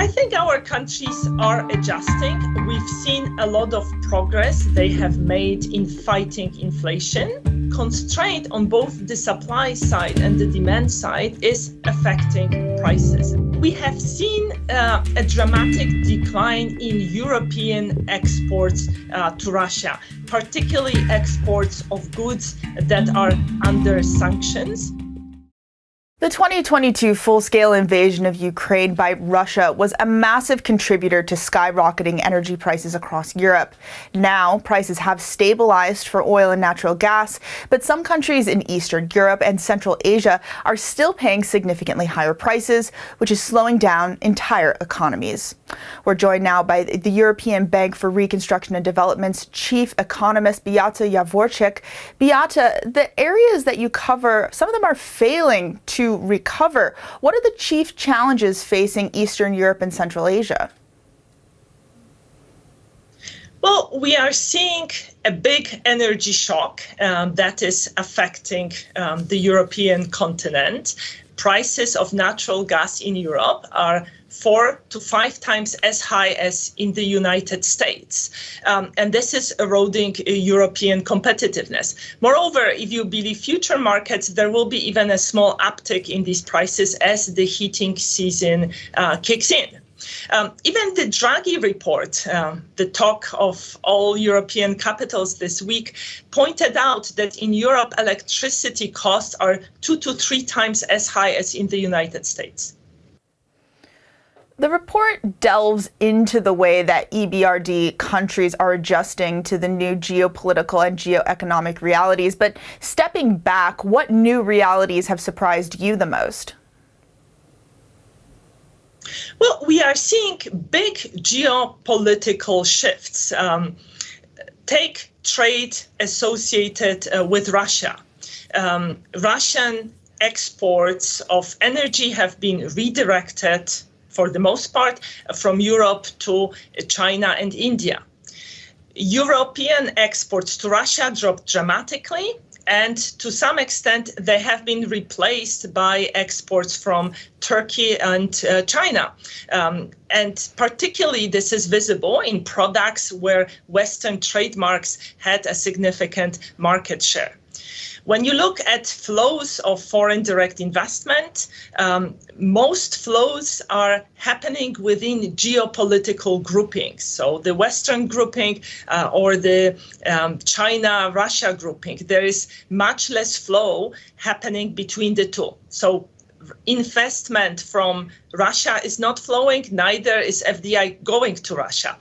I think our countries are adjusting. We've seen a lot of progress they have made in fighting inflation. Constraint on both the supply side and the demand side is affecting prices. We have seen a dramatic decline in European exports to Russia, particularly exports of goods that are under sanctions. The 2022 full-scale invasion of Ukraine by Russia was a massive contributor to skyrocketing energy prices across Europe. Now, prices have stabilized for oil and natural gas, but some countries in Eastern Europe and Central Asia are still paying significantly higher prices, which is slowing down entire economies. We're joined now by the European Bank for Reconstruction and Development's chief economist, Beata Javorcik. Beata, the areas that you cover, some of them are failing to recover. What are the chief challenges facing Eastern Europe and Central Asia? Well, we are seeing a big energy shock that is affecting the European continent. Prices of natural gas in Europe are 4 to 5 times as high as in the United States. And this is eroding European competitiveness. Moreover, if you believe future markets, there will be even a small uptick in these prices as the heating season kicks in. Even the Draghi report, the talk of all European capitals this week, pointed out that in Europe, electricity costs are 2 to 3 times as high as in the United States. The report delves into the way that EBRD countries are adjusting to the new geopolitical and geoeconomic realities. But stepping back, what new realities have surprised you the most? Well, we are seeing big geopolitical shifts. Take trade associated with Russia. Russian exports of energy have been redirected, for the most part, from Europe to China and India. European exports to Russia dropped dramatically, and to some extent, they have been replaced by exports from Turkey and China. And particularly, this is visible in products where Western trademarks had a significant market share. When you look at flows of foreign direct investment, most flows are happening within geopolitical groupings. So the Western grouping or the China-Russia grouping, there is much less flow happening between the two. So investment from Russia is not flowing, neither is FDI going to Russia.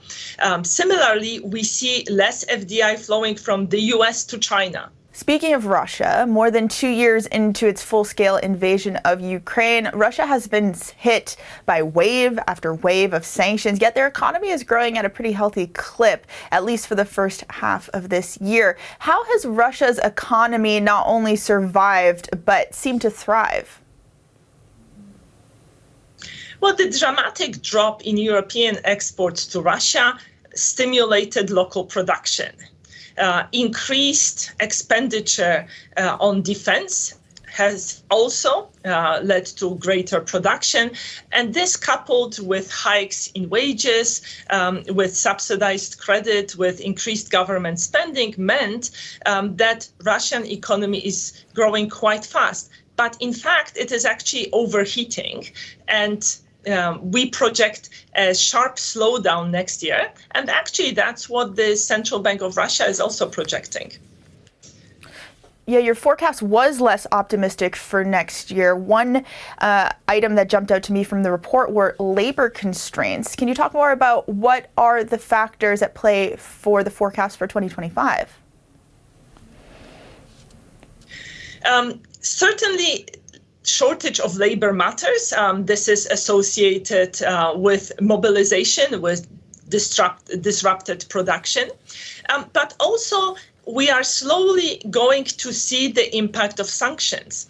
Similarly, we see less FDI flowing from the US to China. Speaking of Russia, more than 2 years into its full-scale invasion of Ukraine, Russia has been hit by wave after wave of sanctions, yet their economy is growing at a pretty healthy clip, at least for the first half of this year. How has Russia's economy not only survived, but seemed to thrive? Well, the dramatic drop in European exports to Russia stimulated local production. Increased expenditure on defense has also led to greater production. And this, coupled with hikes in wages, with subsidized credit, with increased government spending, meant that Russian economy is growing quite fast. But in fact, it is actually overheating. And we project a sharp slowdown next year. And actually, that's what the Central Bank of Russia is also projecting. Yeah, your forecast was less optimistic for next year. One item that jumped out to me from the report were labor constraints. Can you talk more about what are the factors at play for the forecast for 2025? Certainly, shortage of labor matters. This is associated with mobilization, with disrupted production. But also, we are slowly going to see the impact of sanctions,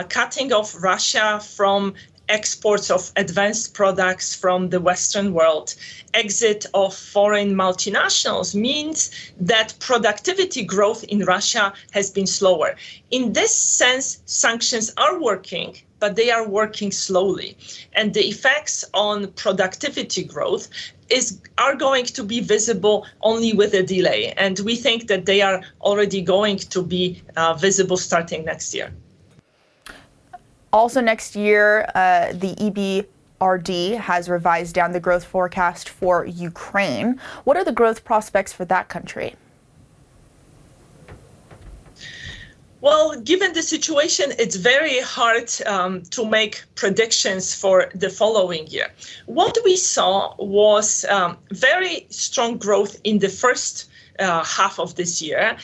cutting off Russia from exports of advanced products from the Western world. Exit of foreign multinationals means that productivity growth in Russia has been slower. In this sense, sanctions are working, but they are working slowly. And the effects on productivity growth are going to be visible only with a delay. And we think that they are already going to be visible starting next year. Also next year, the EBRD has revised down the growth forecast for Ukraine. What are the growth prospects for that country? Well, given the situation, it's very hard to make predictions for the following year. What we saw was very strong growth in the first half of this year.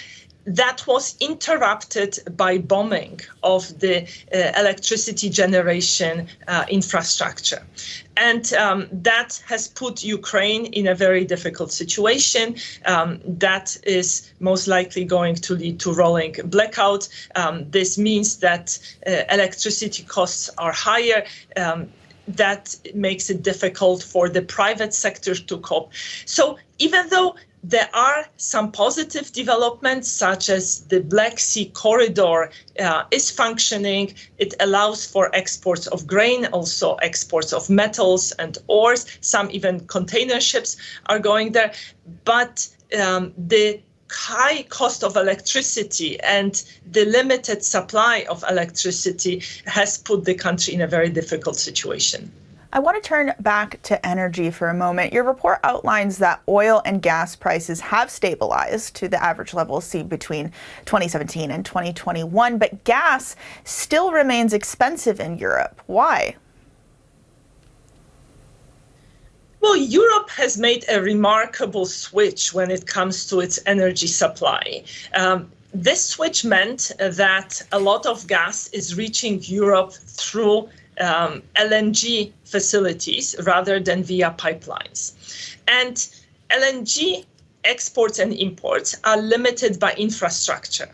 That was interrupted by bombing of the electricity generation infrastructure. And that has put Ukraine in a very difficult situation. That is most likely going to lead to rolling blackout. This means that electricity costs are higher. That makes it difficult for the private sector to cope. So even though there are some positive developments, such as the Black Sea corridor is functioning. It allows for exports of grain, also exports of metals and ores. Some even container ships are going there. But the high cost of electricity and the limited supply of electricity has put the country in a very difficult situation. I want to turn back to energy for a moment. Your report outlines that oil and gas prices have stabilized to the average levels seen between 2017 and 2021, but gas still remains expensive in Europe. Why? Well, Europe has made a remarkable switch when it comes to its energy supply. This switch meant that a lot of gas is reaching Europe through LNG facilities rather than via pipelines. And LNG exports and imports are limited by infrastructure.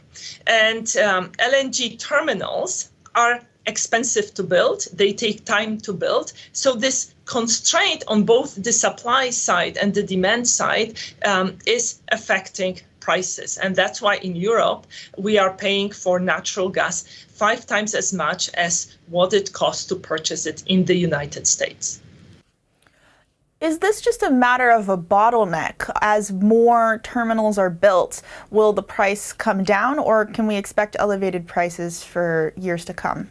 And LNG terminals are expensive to build. They take time to build. So this constraint on both the supply side and the demand side is affecting prices. And that's why in Europe, we are paying for natural gas 5 times as much as what it costs to purchase it in the United States. Is this just a matter of a bottleneck? As more terminals are built, will the price come down, or can we expect elevated prices for years to come?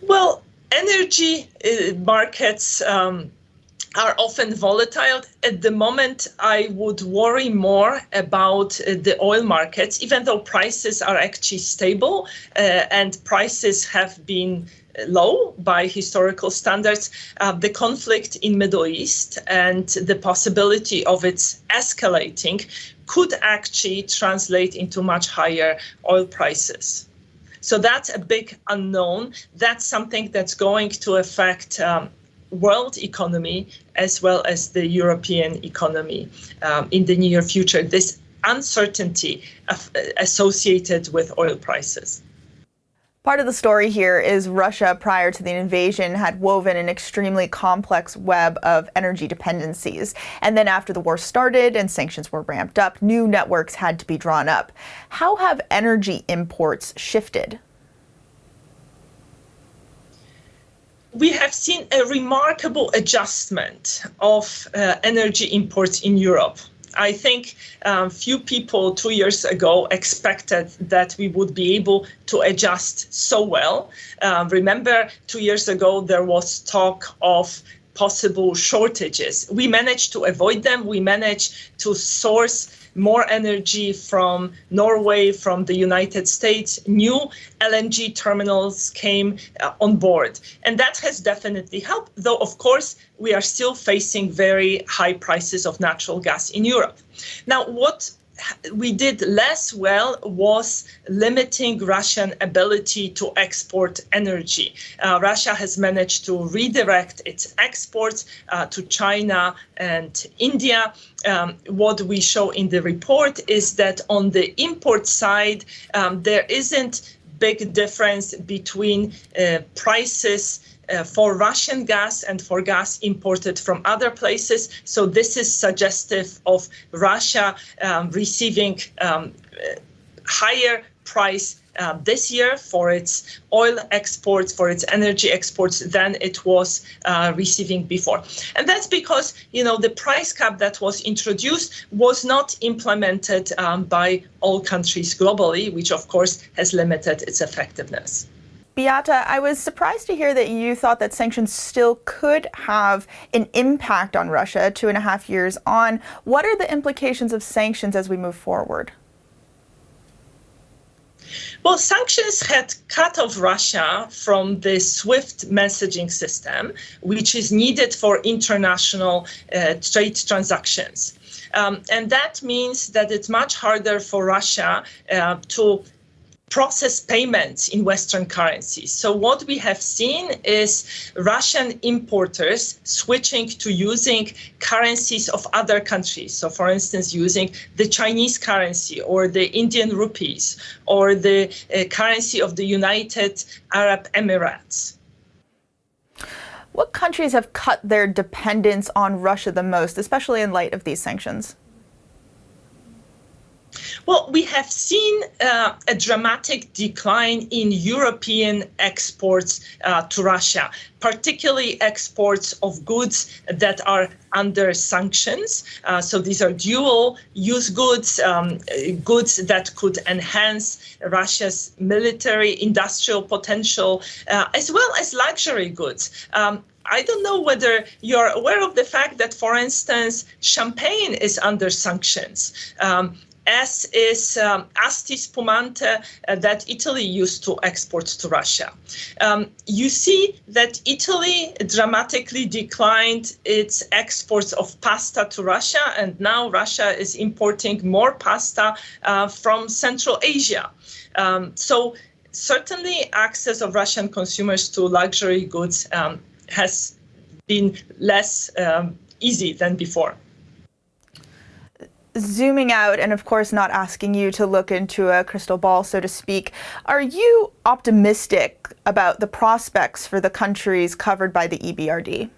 Well, energy markets are often volatile. At the moment, I would worry more about the oil markets, even though prices are actually stable and prices have been low by historical standards. The conflict in Middle East and the possibility of its escalating could actually translate into much higher oil prices. So that's a big unknown. That's something that's going to affect world economy as well as the European economy in the near future, this uncertainty associated with oil prices. Part of the story here is Russia, prior to the invasion, had woven an extremely complex web of energy dependencies. And then after the war started and sanctions were ramped up, new networks had to be drawn up. How have energy imports shifted? We have seen a remarkable adjustment of energy imports in Europe. I think few people 2 years ago expected that we would be able to adjust so well. Remember, 2 years ago, there was talk of possible shortages. We managed to avoid them. We managed to source more energy from Norway, from the United States. New LNG terminals came on board. And that has definitely helped, though, of course, we are still facing very high prices of natural gas in Europe. Now, what we did less well was limiting Russian ability to export energy. Russia has managed to redirect its exports to China and India. What we show in the report is that on the import side, there isn't big difference between prices for Russian gas and for gas imported from other places. So this is suggestive of Russia receiving higher price this year for its oil exports, for its energy exports than it was receiving before. And that's because, the price cap that was introduced was not implemented by all countries globally, which of course has limited its effectiveness. Beata, I was surprised to hear that you thought that sanctions still could have an impact on Russia 2.5 years on. What are the implications of sanctions as we move forward? Well, sanctions had cut off Russia from the SWIFT messaging system, which is needed for international trade transactions. And that means that it's much harder for Russia to process payments in Western currencies. So what we have seen is Russian importers switching to using currencies of other countries. So for instance, using the Chinese currency or the Indian rupees or the currency of the United Arab Emirates. What countries have cut their dependence on Russia the most, especially in light of these sanctions? Well, we have seen a dramatic decline in European exports to Russia, particularly exports of goods that are under sanctions. So these are dual-use goods, goods that could enhance Russia's military industrial potential, as well as luxury goods. I don't know whether you're aware of the fact that, for instance, champagne is under sanctions. As is Asti Spumante that Italy used to export to Russia. You see that Italy dramatically declined its exports of pasta to Russia, and now Russia is importing more pasta from Central Asia. So certainly access of Russian consumers to luxury goods has been less easy than before. Zooming out, and of course not asking you to look into a crystal ball, so to speak, are you optimistic about the prospects for the countries covered by the EBRD?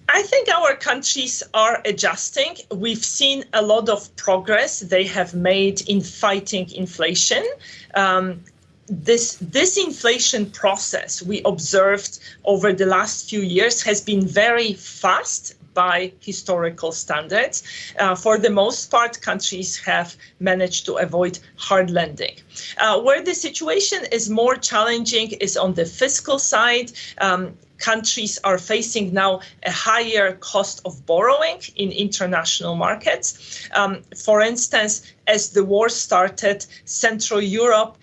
I think our countries are adjusting. We've seen a lot of progress they have made in fighting inflation. This disinflation process we observed over the last few years has been very fast by historical standards. For the most part, countries have managed to avoid hard landing. Where the situation is more challenging is on the fiscal side. Countries are facing now a higher cost of borrowing in international markets. For instance, as the war started, Central Europe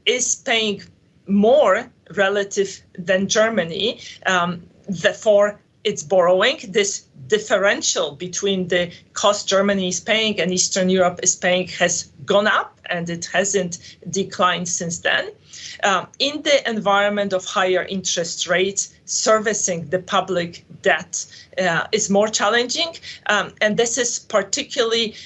is paying more relative than Germany for its borrowing. This differential between the cost Germany is paying and Eastern Europe is paying has gone up, and it hasn't declined since then. In the environment of higher interest rates, servicing the public debt is more challenging. And this is particularly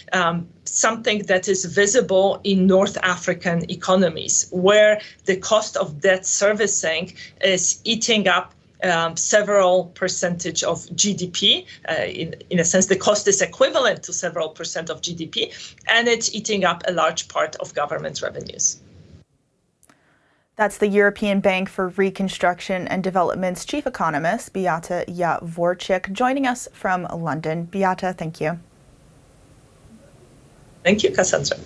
something that is visible in North African economies, where the cost of debt servicing is eating up several percentage of GDP. In a sense, the cost is equivalent to several percent of GDP, and it's eating up a large part of government revenues. That's the European Bank for Reconstruction and Development's chief economist, Beata Javorcik, joining us from London. Beata, thank you. Thank you, Cassandra.